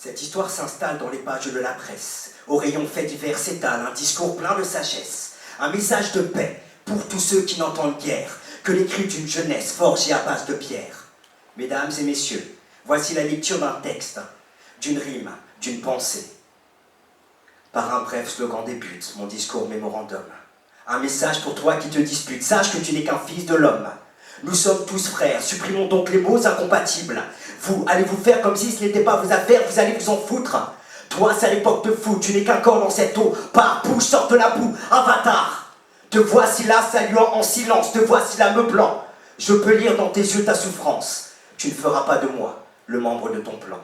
Cette histoire s'installe dans les pages de la presse. Au rayon faits divers s'étale un discours plein de sagesse. Un message de paix pour tous ceux qui n'entendent guère que les cris d'une jeunesse forgée à base de pierre. Mesdames et messieurs, voici la lecture d'un texte, d'une rime, d'une pensée. Par un bref slogan débute mon discours mémorandum. Un message pour toi qui te disputes, sache que tu n'es qu'un fils de l'homme. Nous sommes tous frères, supprimons donc les mots incompatibles. Vous allez vous faire comme si ce n'était pas vos affaires, vous allez vous en foutre. Toi, c'est à l'époque de fou, tu n'es qu'un corps dans cette eau. Par bouche, sort de la boue, avatar. Te voici là, saluant en silence, te voici là, meublant. Je peux lire dans tes yeux ta souffrance. Tu ne feras pas de moi le membre de ton plan.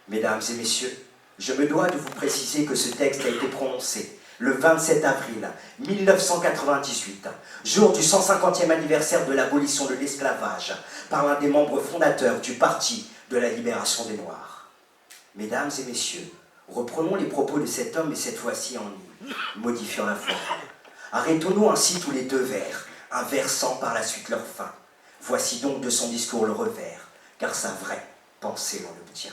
Mesdames et messieurs, je me dois de vous préciser que ce texte a été prononcé le 27 avril 1998, jour du 150e anniversaire de l'abolition de l'esclavage, par l'un des membres fondateurs du Parti de la Libération des Noirs. Mesdames et messieurs, reprenons les propos de cet homme et cette fois-ci en modifiant la forme. Arrêtons-nous ainsi tous les deux vers, inversant par la suite leur fin. Voici donc de son discours le revers, car sa vraie pensée l'on l'obtient.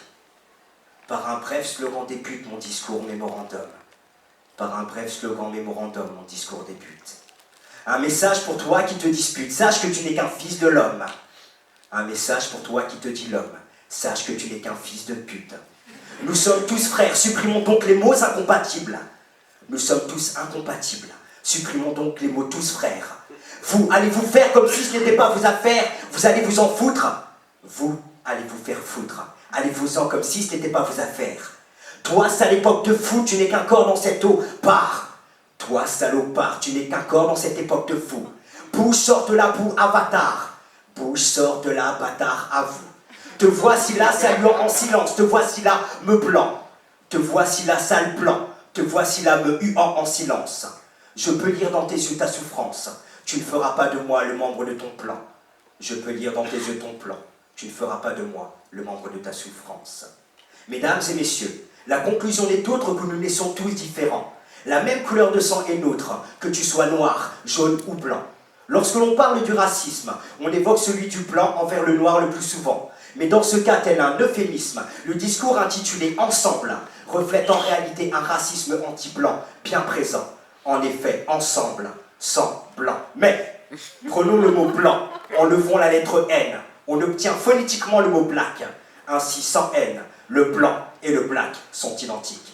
Par un bref slogan débute mon discours mémorandum. Par un bref slogan mémorandum, mon discours débute. Un message pour toi qui te dispute, sache que tu n'es qu'un fils de l'homme. Un message pour toi qui te dit l'homme, sache que tu n'es qu'un fils de pute. Nous sommes tous frères, supprimons donc les mots incompatibles. Nous sommes tous incompatibles, supprimons donc les mots tous frères. Vous allez vous faire comme si ce n'était pas vos affaires, vous allez vous en foutre. Vous allez vous faire foutre, allez-vous-en comme si ce n'était pas vos affaires. Toi, c'est à l'époque de fou, tu n'es qu'un corps dans cette eau, pars. Toi, salopard, tu n'es qu'un corps dans cette époque de fou. Bouge, sort de la boue, avatar. Bouge, sort de là, bâtard, à vous. Te voici là, saluant en silence, te voici là, meublant. Te voici là, sale plan, te voici là, me huant en silence. Je peux lire dans tes yeux ta souffrance, tu ne feras pas de moi le membre de ton plan. Je peux lire dans tes yeux ton plan, tu ne feras pas de moi le membre de ta souffrance. Mesdames et messieurs, la conclusion n'est autre que nous naissons tous différents. La même couleur de sang est nôtre, que tu sois noir, jaune ou blanc. Lorsque l'on parle du racisme, on évoque celui du blanc envers le noir le plus souvent. Mais dans ce cas, tel un euphémisme, le discours intitulé « Ensemble » reflète en réalité un racisme anti-blanc bien présent. En effet, ensemble, sans blanc. Mais, prenons le mot blanc, enlevons la lettre N. On obtient phonétiquement le mot black. Ainsi, sans N, le blanc et le black sont identiques.